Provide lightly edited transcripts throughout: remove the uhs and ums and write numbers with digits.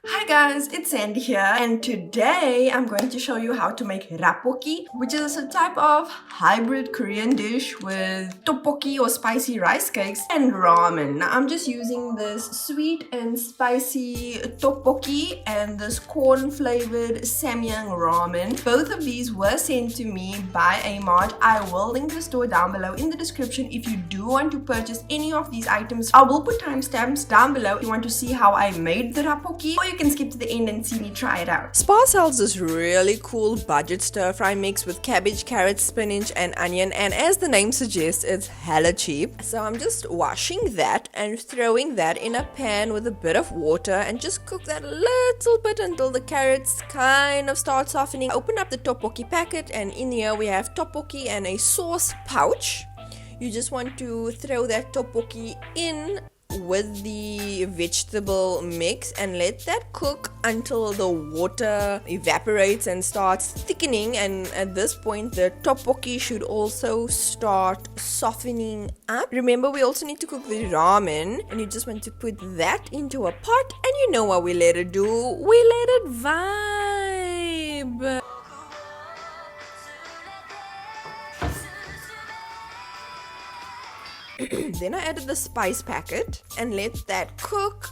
Hi guys, it's Sandy here, and today I'm going to show you how to make Rapokki, which is a type of hybrid Korean dish with tteokbokki or spicy rice cakes and ramen. Now I'm just using this sweet and spicy tteokbokki and this corn flavored samyang ramen. Both of these were sent to me by A-mart. I will link the store down below in the description if you do want to purchase any of these items. I will put timestamps down below if you want to see how I made the Rapokki, or you can skip to the end and see me try it out. Spar sells this really cool budget stir-fry mix with cabbage, carrots, spinach and onion, and as the name suggests, it's hella cheap. So I'm just washing that and throwing that in a pan with a bit of water and just cook that a little bit until the carrots kind of start softening. Open up the tteokbokki packet, and in here we have tteokbokki and a sauce pouch. You just want to throw that tteokbokki in with the vegetable mix and let that cook until the water evaporates and starts thickening, and at this point the tteokbokki should also start softening up. Remember, we also need to cook the ramen, and you just want to put that into a pot, and you know what we let it do? We let it vibe. Then I added the spice packet and let that cook,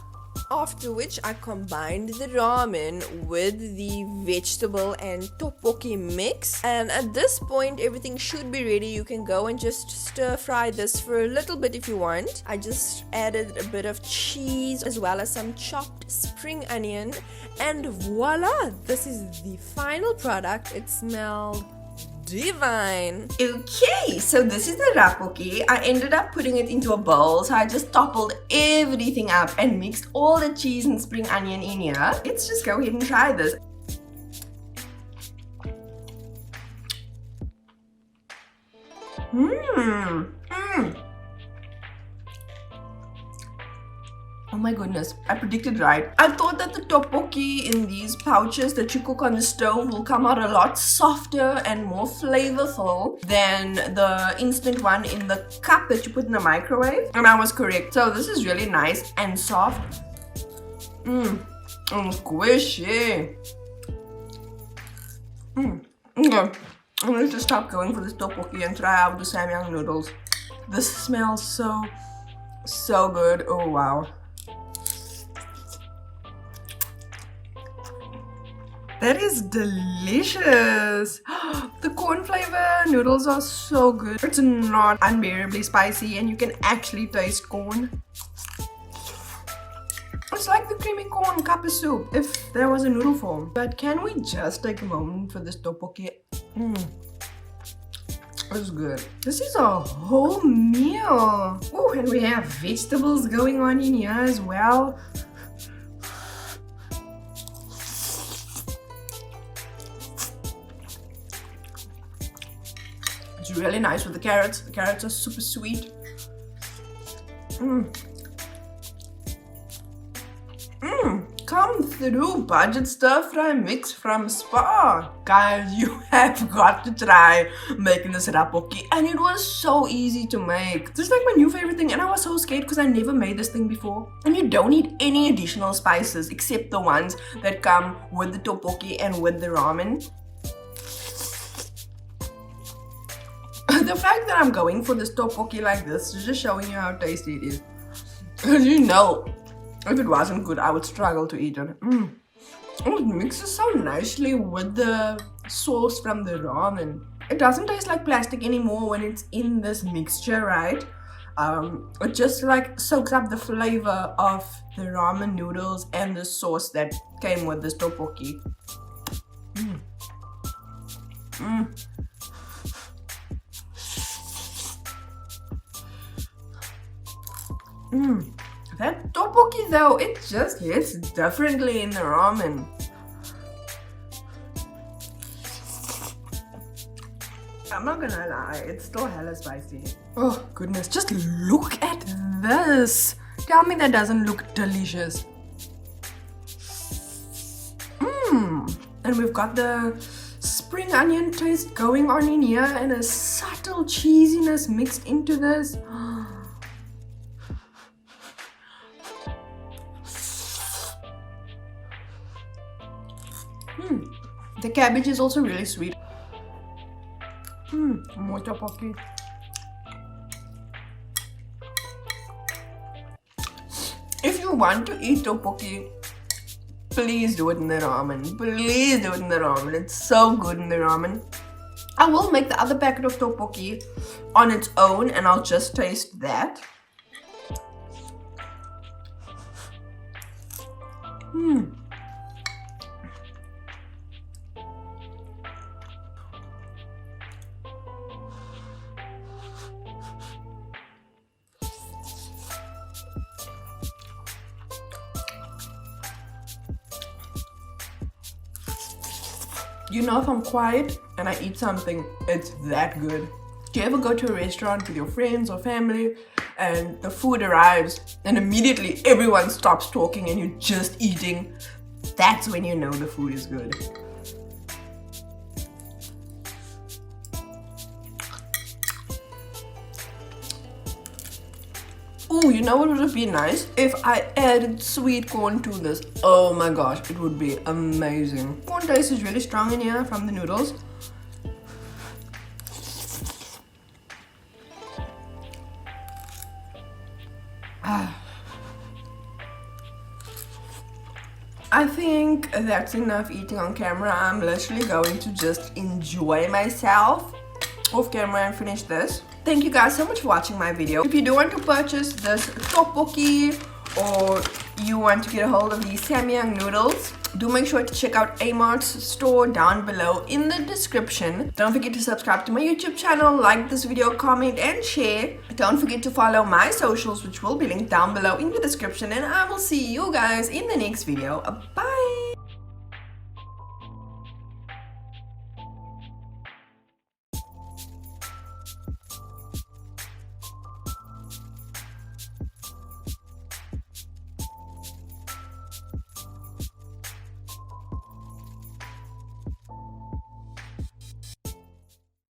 after which I combined the ramen with the vegetable and tteokbokki mix, and at this point everything should be ready. You can go and just stir fry this for a little bit if you want. I just added a bit of cheese as well as some chopped spring onion, and voila, this is the final product. It smelled divine. Okay, so this is the Rapokki. I ended up putting it into a bowl, so I just toppled everything up and mixed all the cheese and spring onion in here. Let's just go ahead and try this. Oh my goodness, I predicted right. I thought that the tteokbokki in these pouches that you cook on the stove will come out a lot softer and more flavorful than the instant one in the cup that you put in the microwave. And I was correct. So this is really nice and soft. And squishy. Okay, I'm going to stop going for this tteokbokki and try out the samyang noodles. This smells so good. Oh wow. That is delicious. The corn flavor noodles are so good. It's not unbearably spicy and you can actually taste corn. It's like the creamy corn cup of soup if there was a noodle form. But can we just take a moment for this tteokbokki? It's good. This is a whole meal. Oh, and we have vegetables going on in here as well. It's really nice with the carrots. The carrots are super sweet. Come through, budget stir-fry mix from Spar. Guys, you have got to try making this Rapokki, and it was so easy to make. This is like my new favorite thing, and I was so scared because I never made this thing before. And you don't need any additional spices except the ones that come with the tteokbokki and with the ramen. The fact that I'm going for this tteokbokki like this is just showing you how tasty it is. Because you know, if it wasn't good, I would struggle to eat it. It mixes so nicely with the sauce from the ramen. It doesn't taste like plastic anymore when it's in this mixture, right? It just like soaks up the flavor of the ramen noodles and the sauce that came with this tteokbokki. That tteokbokki though, it just hits differently in the ramen. I'm not gonna lie, it's still hella spicy. Oh goodness, just look at this. Tell me that doesn't look delicious. And we've got the spring onion taste going on in here and a subtle cheesiness mixed into this. The cabbage is also really sweet. More tteokbokki. If you want to eat tteokbokki, please do it in the ramen. Please do it in the ramen. It's so good in the ramen. I will make the other packet of tteokbokki on its own and I'll just taste that. You know, if I'm quiet and I eat something, it's that good. Do you ever go to a restaurant with your friends or family and the food arrives and immediately everyone stops talking and you're just eating? That's when you know the food is good. Ooh, you know what would be nice? If I added sweet corn to this. Oh my gosh, it would be amazing. Corn taste is really strong in here from the noodles. I think that's enough eating on camera. I'm literally going to just enjoy myself off camera and finish this. Thank you guys so much for watching my video. If you do want to purchase this tteokbokki or you want to get a hold of these samyang noodles, do make sure to check out A-mart's store down below in the description. Don't forget to subscribe to my YouTube channel, like this video, comment and share. Don't forget to follow my socials, which will be linked down below in the description, and I will see you guys in the next video. Bye!